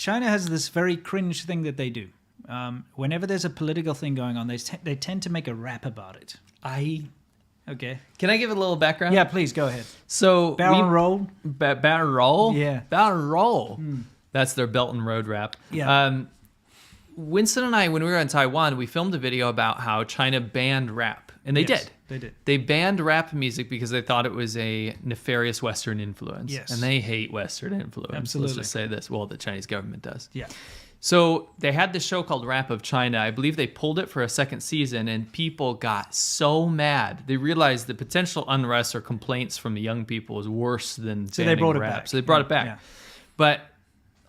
China has this very cringe thing that they do. Whenever there's a political thing going on, they tend to make a rap about it. Okay. Can I give a little background? Yeah, please go ahead. So Barrel roll. Barrel roll. Yeah. Barrel roll. That's their Belt and Road rap. Yeah. Winston and I, when we were in Taiwan, we filmed a video about how China banned rap, and they did. They did. They banned rap music because they thought it was a nefarious Western influence. Yes. And they hate Western influence. Absolutely. Let's just say this. Well, the Chinese government does. Yeah. So they had this show called Rap of China. I believe they pulled it for a second season, and people got so mad. They realized the potential unrest or complaints from the young people was worse than they brought it rap. back. So they brought it back. Yeah. But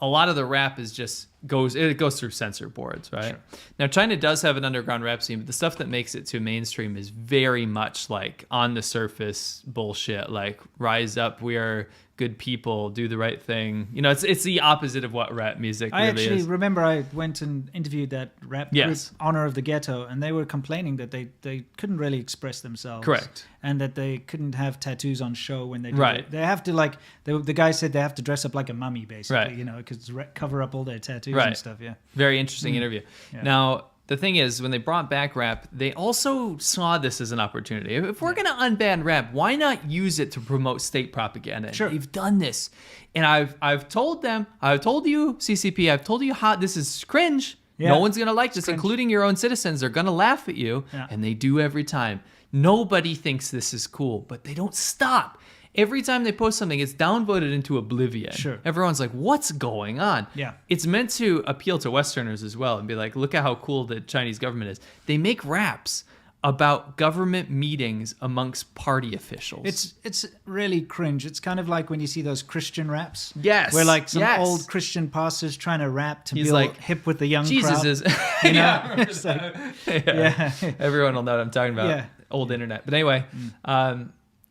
a lot of the rap is just goes through censor boards, right? Sure. Now, China does have an underground rap scene, but the stuff that makes it to mainstream is very much like on the surface bullshit, like rise up, we are good people, do the right thing. You know, it's the opposite of what rap music really is. I actually remember I went and interviewed that rap group, Honor of the Ghetto, and they were complaining that they couldn't really express themselves. Correct. And that they couldn't have tattoos on show when they do Right. it. They have to, like, the guy said they have to dress up like a mummy, basically, Right. you know, because cover up all their tattoos Right. and stuff, yeah. Very interesting interview. Yeah. Now, the thing is, when they brought back rap, they also saw this as an opportunity. If we're going to unban rap, why not use it to promote state propaganda? Sure. They've done this. And I've told them, I've told you, CCP, I've told you how this is cringe. Yeah. No one's going to like this, Cringe. including your own citizens. They're going to laugh at you, Yeah. and they do every time. Nobody thinks this is cool, but they don't stop. Every time they post something, it's downvoted into oblivion. Sure. Everyone's like, what's going on? Yeah. It's meant to appeal to Westerners as well and be like, look at how cool the Chinese government is. They make raps about government meetings amongst party officials. It's really cringe. It's kind of like when you see those Christian raps. Yes, Where like some yes. old Christian pastors trying to rap to He's be like, all hip with the young Jesus crowd. is... You know? Yeah. It's like, Yeah. Everyone will know what I'm talking about. Yeah. Old internet. But anyway,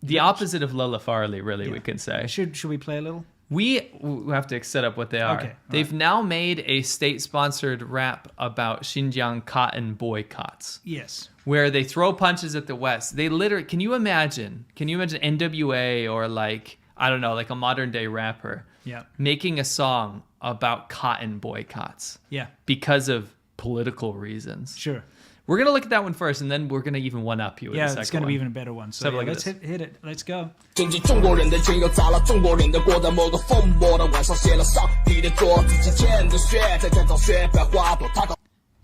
the opposite of Lola Farley, really, we can say. should we play a little? We have to set up what they are. Okay, They've now made a state-sponsored rap about Xinjiang cotton boycotts. Yes. Where they throw punches at the West. They literally, can you imagine NWA or like, I don't know, like a modern day rapper Yeah. making a song about cotton boycotts Yeah. because of political reasons? Sure. We're going to look at that one first, and then we're going to even one-up you with the Yeah, second it's going to one. be even a better one. So Let's have a look at let's this. hit it. Let's go. 挣进中国人的钱，又砸了中国人的锅，在某个风魔的晚上写了上帝的作，自己欠的血，在创造血，不要花朵他到。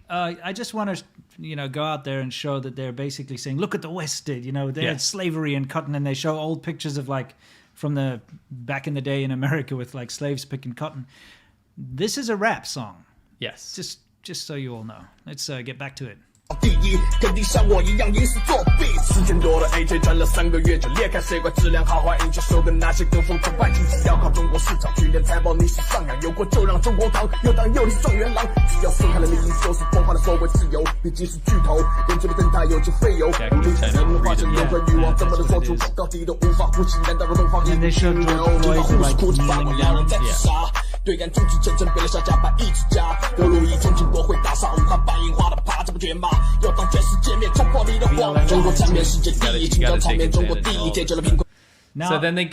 I just want to, go out there and show that they're basically saying, look at the West did, they Yeah. had slavery and cotton, and they show old pictures of like from the back in the day in America with like slaves picking cotton. This is a rap song. Yes. Just so you all know. Let's get back to it. 第一，肯定像我一样吟诗作弊。4000多的 AK 转了3个月就裂开水管，质量豪华硬件手跟那些跟风崇拜，经济要靠中国市场，去年财报逆势上扬，有过就让中国扛，又当又立状元郎。只要松开了利益，就是疯狂的所谓自由，毕竟是巨头，研究的灯塔有经费油，无论是人化成有关欲望，怎么能说出广告底都无法呼吸，难道让东方一股清流，直到呼吸哭着发光，两人在自杀。对岸中指成别了下架版一直加，德鲁伊重庆国会打上武汉白银花的趴，这不绝骂，要当全世界面冲破你的谎，中国场面世界第一，清朝场面中国第一，解决了贫困。 Now, So then they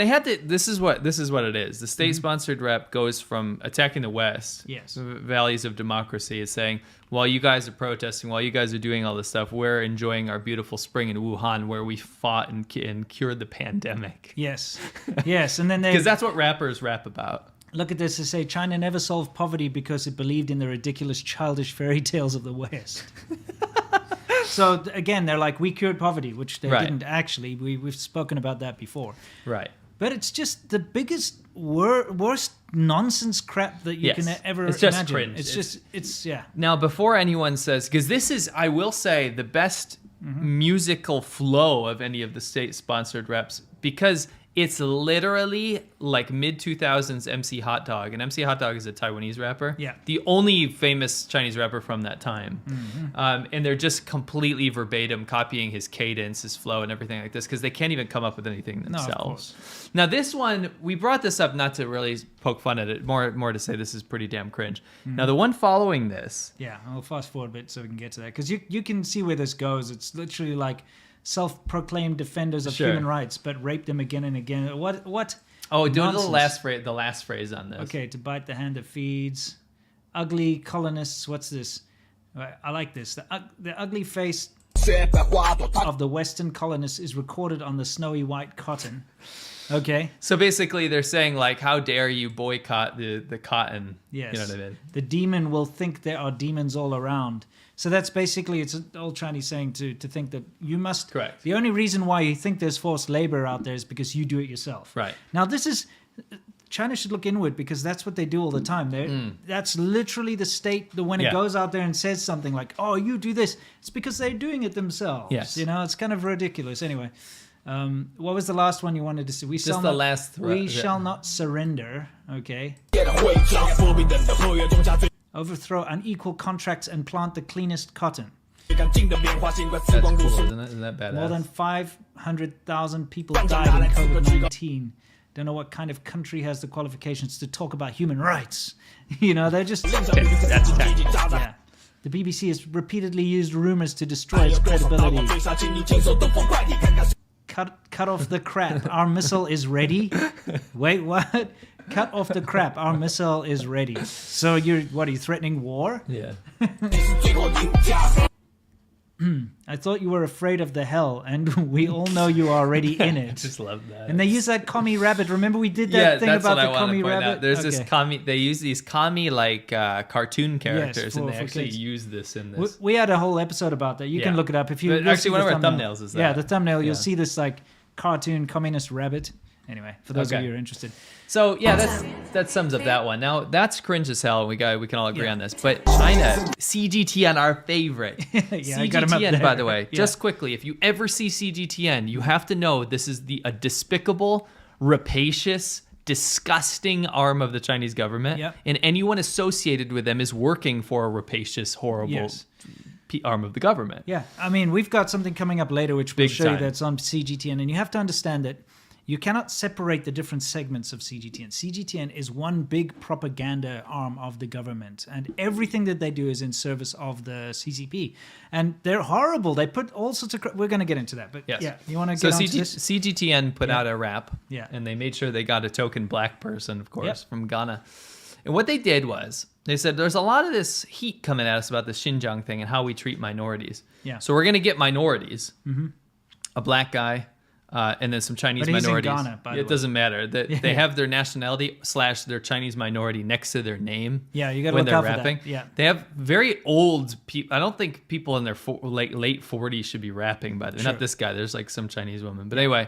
had to. This is what it is. The state-sponsored rep goes from attacking the West, Yes. values of democracy, is saying, while you guys are protesting, while you guys are doing all this stuff, we're enjoying our beautiful spring in Wuhan, where we fought and cured the pandemic. yes. Yes. And then they Because that's what rappers rap about. look at this and say China never solved poverty because it believed in the ridiculous childish fairy tales of the West. So again, they're like, we cured poverty, which they Right. didn't actually. We've spoken about that before. Right. But it's just the biggest, worst nonsense crap that you Yes. can ever It's just imagine. cringe. It's yeah. Now, before anyone says, because this is, I will say, the best musical flow of any of the state-sponsored reps, because it's literally like mid-2000s MC Hot Dog. And MC Hot Dog is a Taiwanese rapper. Yeah. The only famous Chinese rapper from that time. And they're just completely verbatim copying his cadence, his flow, and everything like this, because they can't even come up with anything No, of themselves. Now, this one, we brought this up not to really poke fun at it, more to say this is pretty damn cringe. Now, the one following this... Yeah, I'll fast forward a bit so we can get to that. Because you can see where this goes. It's literally like self-proclaimed defenders of Sure. human rights, but rape them again and again. What? Oh, do Nonsense. the last phrase on this. Okay, to bite the hand that feeds. Ugly colonists. What's this? I like this. The ugly face of the Western colonists is recorded on the snowy white cotton. Okay. So basically, they're saying like, "How dare you boycott the cotton?" Yes. You know what I mean? The demon will think there are demons all around. So that's basically, it's an old Chinese saying to think that you must. Correct. The only reason why you think there's forced labor out there is because you do it yourself. Right. Now this is, China should look inward because that's what they do all the time. That's literally the state that when it goes out there and says something like, "Oh, you do this," it's because they're doing it themselves. Yes. You know, it's kind of ridiculous. Anyway, what was the last one you wanted to see? We shall not surrender. Okay. Overthrow unequal contracts and plant the cleanest cotton. That's cool, isn't it? Isn't that badass? More than 500,000 people died in COVID-19. Don't know what kind of country has the qualifications to talk about human rights. You know, they're just... Okay, that's tech. Yeah. The BBC has repeatedly used rumors to destroy its credibility. Cut off the crap. Our missile is ready. Wait, what? Cut off the crap. Our missile is ready. So are you threatening war? Yeah. I thought you were afraid of the hell, and we all know you are already in it. I just love that. And they use that commie rabbit. Remember we did that thing about the commie rabbit? Out. There's this commie. They use these commie like cartoon characters, and they actually kids. use this in this. We had a whole episode about that. You can look it up if you. Actually, one of our thumbnails is that. Yeah, the thumbnail. You'll see this like cartoon communist rabbit. Anyway, for those of you who are interested. So yeah, that sums up that one. Now that's cringe as hell. We can all agree on this. But China, CGTN, our favorite. I got 'em up CGTN, there. by the way, just quickly, if you ever see CGTN, you have to know this is a despicable, rapacious, disgusting arm of the Chinese government, and anyone associated with them is working for a rapacious, horrible arm of the government. Yeah, I mean, we've got something coming up later which we'll show you time. that's on CGTN, and you have to understand that you cannot separate the different segments of CGTN. CGTN is one big propaganda arm of the government, and everything that they do is in service of the CCP. And they're horrible. They put all sorts of... We're going to get into that, but you want to get on to this? CGTN put out a rap, Yeah. and they made sure they got a token black person, of course, from Ghana. And what they did was, they said, there's a lot of this heat coming at us about the Xinjiang thing and how we treat minorities. Yeah. So we're going to get minorities, a black guy, and then some Chinese But he's in minorities. Ghana, by the It way. doesn't matter. They have their nationality / their Chinese minority next to their name. Yeah, you got to when look they're out for that. rapping. Yeah. They have very old people. I don't think people in their late 40s should be rapping, by the way. Sure. Not this guy. There's like some Chinese woman. But anyway,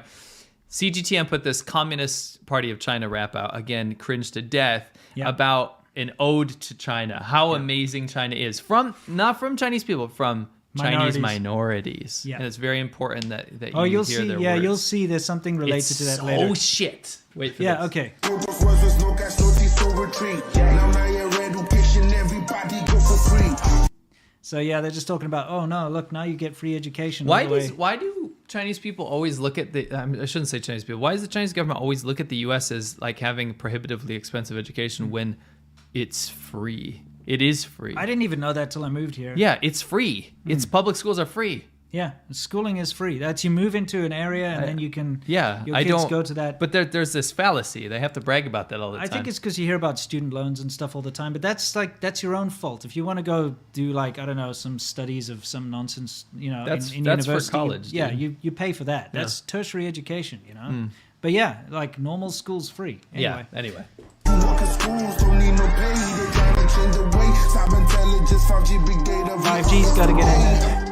CGTN put this Communist Party of China rap out. Again, cringe to death about an ode to China. How amazing China is. Not from Chinese people, from Chinese minorities. Yeah. And it's very important that you you'll hear see. their Yeah, words. you'll see. There's something related to that later. Oh shit! Wait for this. Yeah. Okay. So yeah, they're just talking about. Oh no! Look, now you get free education. Why do Chinese people always look at the? I shouldn't say Chinese people. Why does the Chinese government always look at the U.S. as like having prohibitively expensive education when it's free? It is free. I didn't even know that till I moved here. Yeah, it's free. It's public schools are free. Yeah, schooling is free. That's you move into an area and then you can. Yeah, your kids go to that. But there's this fallacy. They have to brag about that all the time. I think it's because you hear about student loans and stuff all the time. But that's your own fault. If you want to go do like I don't know some studies of some nonsense, you know, that's in for university, college. Yeah, dude. you pay for that. That's tertiary education, you know. But yeah, like normal school's free. Anyway. Yeah. Anyway. 5G's got to get in there.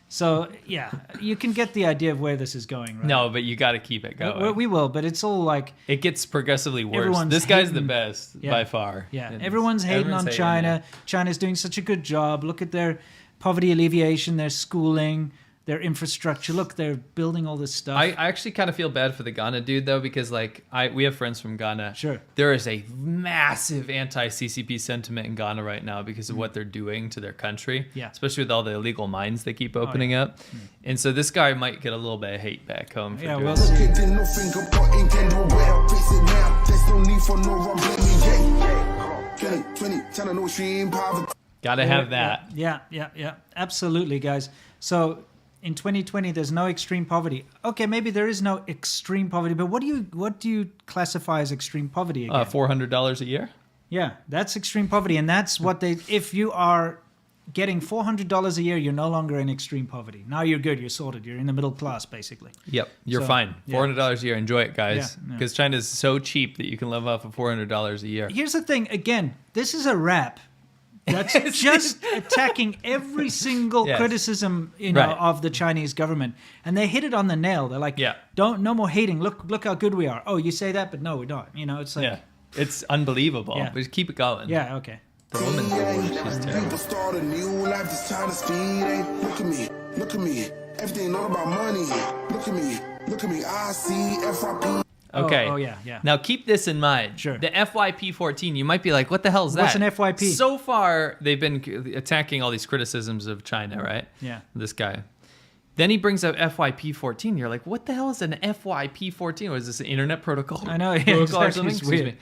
So yeah, you can get the idea of where this is going, right? No, but you got to keep it going. We will, but it's all like it gets progressively worse. Everyone's This guy's the hating- best Yeah. by far. Yeah, And everyone's hating on hating China. it. China's doing such a good job. Look at their poverty alleviation, their schooling, their infrastructure. Look, they're building all this stuff. I actually kind of feel bad for the Ghana dude though, because like we have friends from Ghana. Sure. There is a massive anti-CCP sentiment in Ghana right now because of what they're doing to their country. Yeah. Especially with all the illegal mines they keep opening up. And so this guy might get a little bit of hate back home for doing we'll this. see. Gotta have that. Yeah. Absolutely, guys. So in 2020, there's no extreme poverty. Okay, maybe there is no extreme poverty, but what do you classify as extreme poverty again? $400 a year. Yeah, that's extreme poverty, and that's what if you are getting $400 a year, you're no longer in extreme poverty. Now you're good, you're sorted, you're in the middle class, basically. Yep, you're So, fine. yeah. $400 a year, enjoy it, guys. Yeah. Because China's so cheap that you can live off of $400 a year. Here's the thing, again, this is a rap that's just attacking every single Yes. criticism Right. of the Chinese government, and they hit it on the nail. They're like, Yeah. no more hating. Look how good we are. Oh, you say that, but no, we don't. It's like, Yeah, it's unbelievable. Yeah. But just keep it going. yeah, okay. The woman's she's terrible. People start a new life, this China speed, ain't. Look at me. Everything all about money. Look at me. I see FYP. Okay. Oh, yeah. Now keep this in mind. Sure. The FYP14, you might be like, what the hell is that? What's an FYP? So far, they've been attacking all these criticisms of China, right? Yeah. This guy. Then he brings up FYP14. You're like, what the hell is an FYP14? Or is this an internet protocol? I know, yeah, Protocol or exactly. something? It's Excuse weird. me.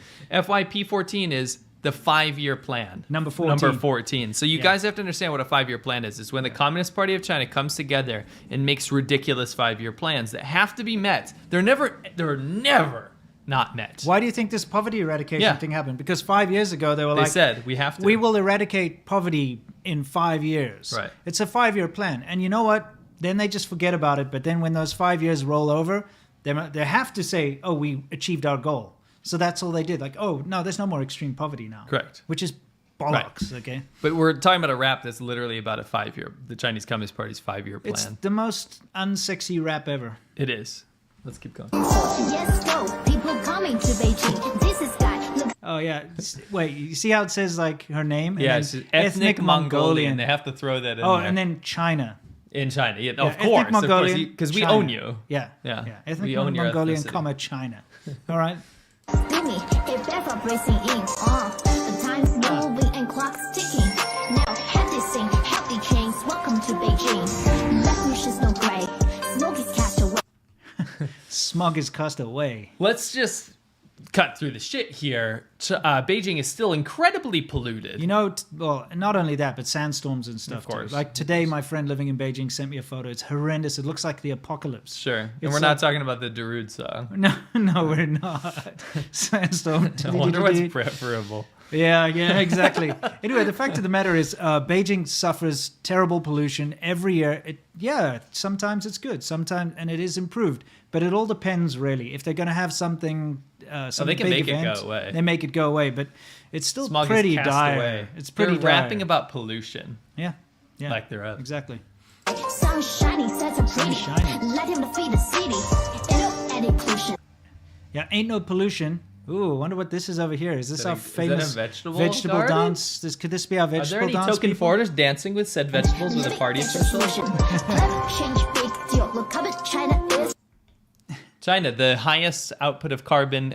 FYP14 is the 5-year plan. Number 14. Number 14. So you guys have to understand what a 5-year plan is. It's when the Communist Party of China comes together and makes ridiculous 5-year plans that have to be met. They're never not met. Why do you think this poverty eradication Yeah. thing happened? Because 5 years ago, they were They like, said we have to. we will eradicate poverty in 5 years. Right. It's a 5-year plan. And you know what? Then they just forget about it. But then when those 5 years roll over, they have to say, oh, we achieved our goal. So that's all they did. Like, oh, no, there's no more extreme poverty now. Correct. Which is bollocks, okay? But we're talking about a rap that's literally about a 5-year, the Chinese Communist Party's 5-year plan. It's the most unsexy rap ever. It is. Let's keep going. Yes, go. People coming to Beijing. This is guy. Look, Oh, yeah. Wait, you see how it says, like, her name? And Yeah, then it's ethnic Mongolian. They have to throw that in Oh, there. and then China. In China. Yeah, Yeah, of course. ethnic Mongolian, Because we China. own you. Yeah. Yeah. Ethnic We own your Mongolian, ethnicity. comma, China. All right. do me. Get back for bracing in. The time's moving and clock's ticking. Now, have this thing. Healthy chains. Welcome to Beijing. Revolution's no gray. Smoke is cast away. Smog is cast away. Let's just cut through the shit here. Beijing is still incredibly polluted. You know, well, not only that, but sandstorms and stuff. Of course. Too. Like today, my friend living in Beijing sent me a photo. It's horrendous. It looks like the apocalypse. Sure. And It's we're not like- talking about the Darude song. No, we're not. Sandstorm. I wonder what's preferable. Yeah, exactly. Anyway, the fact of the matter is, Beijing suffers terrible pollution every year. Sometimes it's good, sometimes, and it is improved. But it all depends, really. If they're going to have something, some they can big make it go event, away. They make it go away, but it's still Smog pretty is cast dire. away. It's pretty They're dire. rapping about pollution. Yeah. Like they're up. Exactly. Sun shining, sets are pretty. shining. Let him defeat the city. Ain't no pollution. Yeah, ain't no pollution. Ooh, I wonder what this is over here. Is this Is our that a famous vegetable vegetable garden? dance? Could this be our Are there vegetable any dance? token people? foreigners dancing with said vegetables with a party official? Climate change, big deal. Look how big China is. China, the highest output of carbon,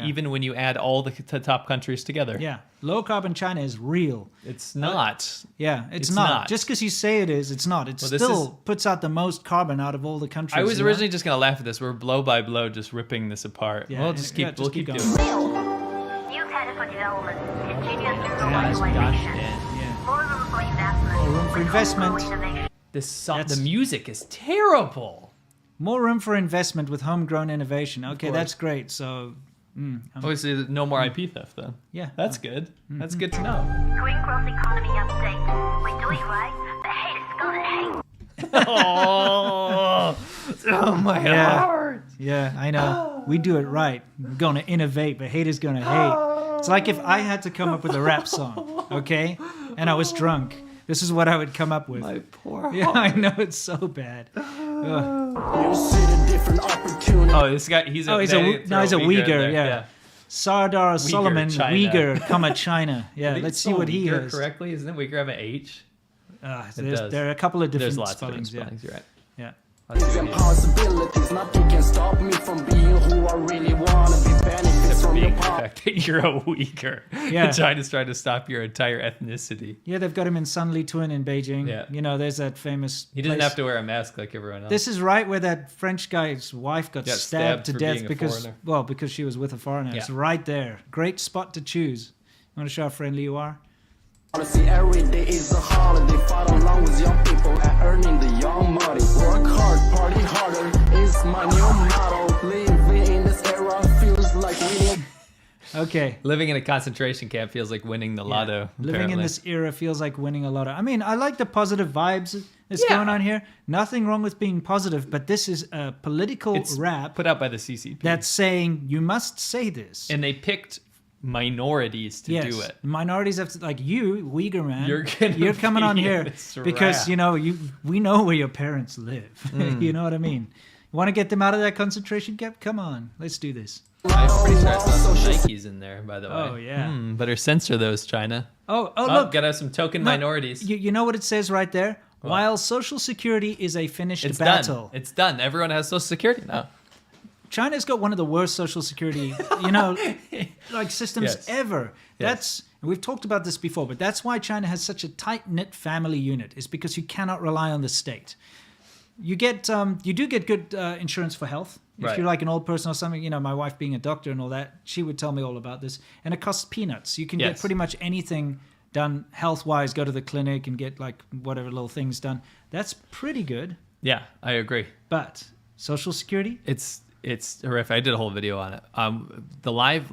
even when you add all the top countries together. Yeah, low carbon China is real. It's not. Yeah, it's It's not. not. Just because you say it is, it's not. It Well, this still puts out the most carbon out of all the countries. I was you know? originally just gonna laugh at this. We're blow by blow just ripping this apart. Yeah, We'll just keep. yeah, just we'll keep keep going. doing. it. Real. New pattern for development, continuous Gosh, globalization, Yeah. more room for investment, More room for with investment. homegrown innovation. This song, That's- the music is terrible. More room for investment with homegrown innovation. Okay, course. that's great. So, Obviously, no more IP theft then. yeah. That's good. That's good to know. Green growth economy update. We're doing right, but hate is gonna hate. Oh my Yeah. heart. Yeah, I know. We do it right. We're going to innovate, but haters going to hate. It's like if I had to come up with a rap song, okay, and I was drunk. This is what I would come up with. My poor Yeah, I know, it's so bad. Ugh. You see the different opportunity. Oh, this guy, he's a Oh, he's they a throw Uyghur, in there, yeah. Sardar Solomon China. Uyghur, comma China. Yeah, Did let's you see what he spell Uyghur has. correctly? Isn't it Uyghur have an H? does. There are a couple of different There's lots of different spellings. spellings. You're right. Yeah. And possibilities, nothing can stop me from being who I really wanna be. Benefits from Being the the pop. fact that you're a Uyghur. Yeah. China's trying to stop your entire ethnicity. Yeah, they've got him in Sanli Twin in Beijing. Yeah. You know, there's that famous. He doesn't place. have to wear a mask like everyone else. This is right where that French guy's wife got Got stabbed to for death being a because, foreigner. well, because she was with a foreigner. It's Yeah. right there. Great spot to choose. You want to show how friendly you are? See, every day is a holiday. Fight along with young people and earning the young money. Work hard, party harder is my new motto. Living in this era feels like winning. Okay. Living in a concentration camp feels like winning the lotto. Living in apparently. this era feels like winning a lotto. I mean, I like the positive vibes that's Yeah. going on here. Nothing wrong with being positive, but this is a political It's rap put out by the CCP. that's saying you must say this. And they picked minorities to do it. Minorities have to, like you, Uyghur man. You're gonna You're coming be on in here this because rap. you know we know where your parents live. You know what I mean? You want to get them out of that concentration camp? Come on, let's do this. I'm pretty sure I saw some Nikes in there, by the way. Oh, yeah. Better censor those, China. Oh, Oh, look, gotta have some token Look, minorities. You know what it says right there? While Social Security is a finished It's battle. done. It's done. Everyone has Social Security now. China's got one of the worst Social Security, like systems Yes. ever. That's we've talked about this before, but that's why China has such a tight-knit family unit. Is because you cannot rely on the state. You do get good insurance for health. If Right. you're like an old person or something, my wife being a doctor and all that, she would tell me all about this. And it costs peanuts. You can get Yes. pretty much anything done health-wise. Go to the clinic and get like whatever little things done. That's pretty good. Yeah, I agree. But Social Security, It's horrific. I did a whole video on it. The live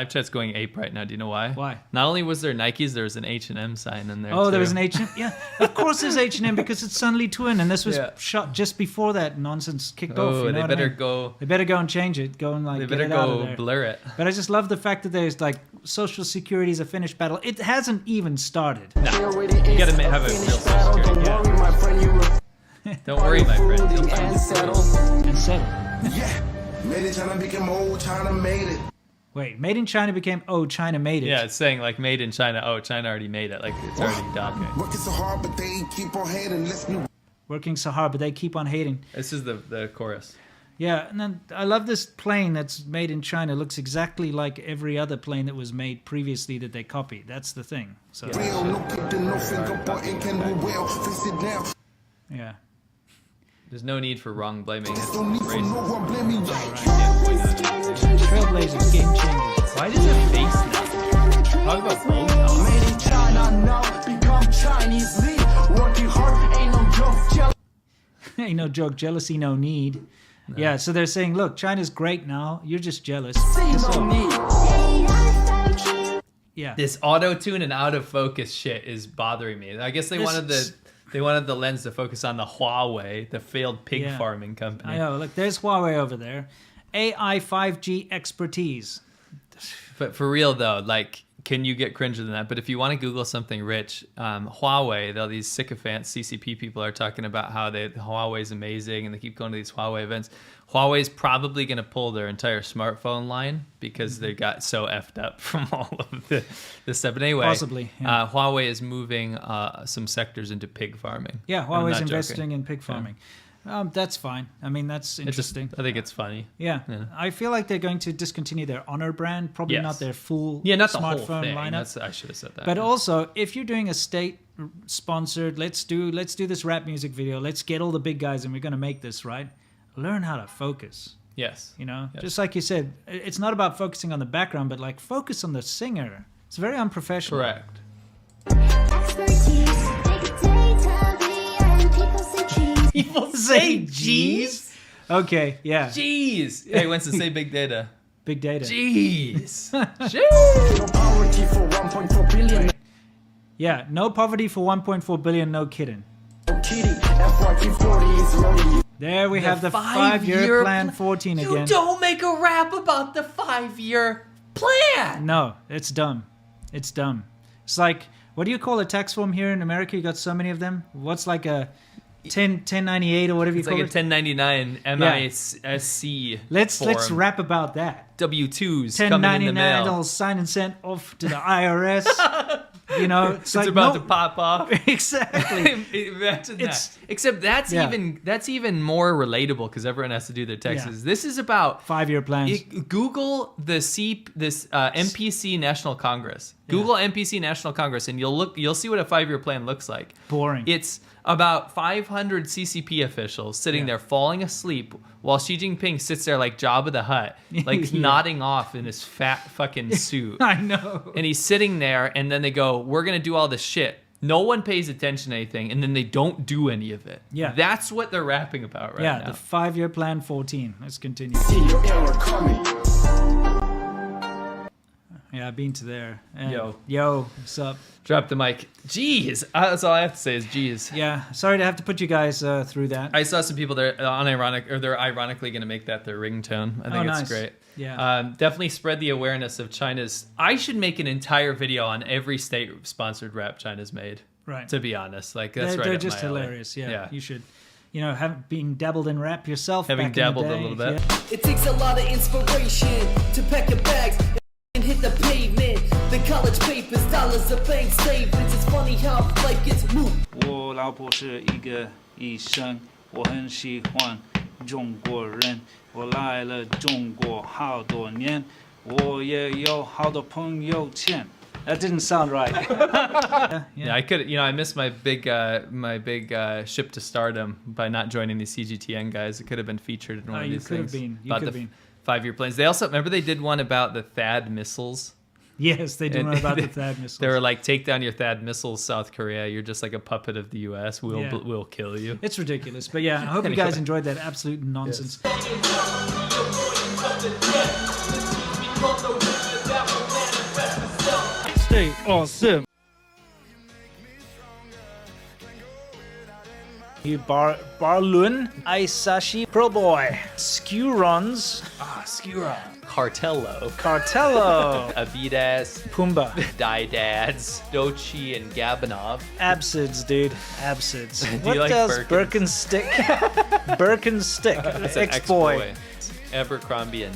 chat's going ape right now. Do you know why? Why? Not only was there Nikes, there was an H&M sign in there. oh, there too. was an H&M. Yeah, of course there's H&M because it's Sunly Twin, and this was Yeah. shot just before that nonsense kicked off. Oh, You know they what I better mean? go. They better go and change it. Go and like They get better it out of go there. blur it. But I just love the fact that there's like Social Security is a finished battle. It hasn't even started. You gotta have a real Social Security. Don't worry, my friend, you will Don't worry, my friend. You'll find and it. settle. And settle. Yeah. Made in China became old China made it. Wait, made in China became China made it. Yeah, it's saying like made in China. Oh, China already made it. Like it's already done. Okay. Working so hard, but they keep on hating. Let's new. Working so hard, but they keep on hating. This is the chorus. Yeah, and then I love this plane that's made in China. It looks exactly like every other plane that was made previously that they copied. That's the thing. So Real, no kidding, no finger pointing, can do well. Face it down. yeah. There's no need for wrong blaming. It's Don't need for racist. no one blaming you. Trailblazers, game changers. Why does it face that? Talk about Botox. Made in China now, become Chinese lead. Working hard, ain't no joke. Jealous. Ain't no joke, jealousy, no need. Yeah, so they're saying, look, China's great now. You're just jealous. That's No all. need. Yeah. This auto tune and out of focus shit is bothering me. I guess they wanted the lens to focus on the Huawei, the failed pig Yeah. farming company. I know. Look, there's Huawei over there. AI 5G expertise. But for real though, like, can you get cringer than that? But if you want to Google something rich, Huawei, though, these sycophants, CCP people are talking about how Huawei's amazing and they keep going to these Huawei events. Huawei's probably going to pull their entire smartphone line because they got so effed up from all of the stuff. But anyway, Possibly, yeah. Huawei is moving some sectors into pig farming. Yeah, I'm Huawei's not investing joking. in pig farming. That's fine. I mean, that's It's just, interesting. I think it's funny. Yeah. I feel like they're going to discontinue their Honor brand, probably Yes. not their full Yeah, not the smartphone whole thing. lineup. I should have said that. But also, if you're doing a state-sponsored, let's do this rap music video. Let's get all the big guys, and we're going to make this right. Learn how to focus. yes. Yes. Yes. Just like you said, it's not about focusing on the background, but like focus on the singer. It's very unprofessional. Correct. Expertise, big data, and people say cheese. People Say G's. Okay. Yeah. Jeez. Hey, wants to say big data. Big data. Jeez. No poverty for 1.4 billion. Yeah. No poverty for 1.4 billion. No kidding. No kidding. FYP40 is lonely. There we have the 5-year plan 14 You again. don't make a rap about the 5-year plan. No, it's dumb. It's dumb. It's like, what do you call a tax form here in America? You got so many of them. What's like a 1098 or whatever you It's call like a it? 1099 MISC. Let's rap about that. W-2s coming in the 1099 mail. all signed and sent off to the IRS. It's like, about no- to pop off. Exactly. Imagine It's- that. Except that's Yeah. even more relatable because everyone has to do their taxes. Yeah. This is about 5-year plans. Google this MPC National Congress. Google NPC National Congress, and you'll see what a 5-year plan looks like. Boring. It's about 500 CCP officials sitting there falling asleep while Xi Jinping sits there like Jabba the Hutt, like nodding off in his fat fucking suit. I know. And he's sitting there, and then they go, "We're gonna do all this shit." No one pays attention to anything, and then they don't do any of it. Yeah. That's what they're rapping about right now. The 5-year plan 14. Let's continue. See your era coming. Yeah, I've been to there. And Yo. what's up? Drop the mic. Jeez. That's all I have to say is jeez. Yeah, sorry to have to put you guys through that. I saw some people they're ironically going to make that their ringtone. I think it's nice. great. Yeah. Definitely spread the awareness of China's. I should make an entire video on every state-sponsored rap China's made. Right. To be honest, like that's right. They're up just my alley. hilarious. Yeah, you should. Have been dabbled in rap yourself. Having back in the dabbled a day. little bit. Yeah. It takes a lot of inspiration to pack your bags and hit the pavement. The college papers, dollars, of bank savings. It's funny how life gets moved. 我老婆是一个医生，我很喜欢中国人。我来了中国好多年，我也有好多朋友圈。 That didn't sound right. Yeah, I could. I missed my big ship to stardom by not joining the CGTN guys. It could have been featured in one of you these could have things. been. You About could have the been. 5-year plans. They also remember they did one about the THAAD missiles. Yes, they do And know about the THAAD missiles. They were like, take down your THAAD missiles, South Korea. You're just like a puppet of the U.S. We'll kill you. It's ridiculous. But yeah, I hope you guys enjoyed that absolute nonsense. Stay awesome. You Barlun, Aisashi, Pro Boy, Skewrons, Cartello. Cartello, Avidas, Pumbaa, Didads, Dochi, and Gabanov. Absids, dude. Absids. What like does Birkins? Birkenstick? Birkenstick. That's an Ex-boy. Abercrombie and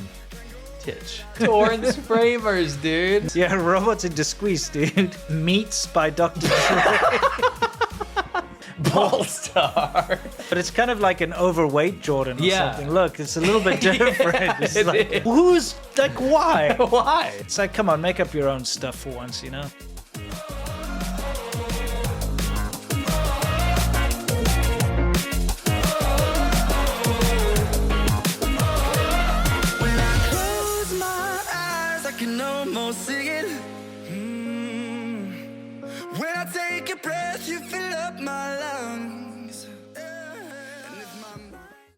Titch. Torrance framers, dude. Yeah, robots in disgrace, dude. Meats by Dr. Dre. Ballstar. But it's kind of like an overweight Jordan or Yeah. something. Look, it's a little bit different. It's it like, is. who's, like, why? Why? It's like, come on, make up your own stuff for once, you know? When I close my eyes, I can almost see it. When I take a breath, you fill up my lungs.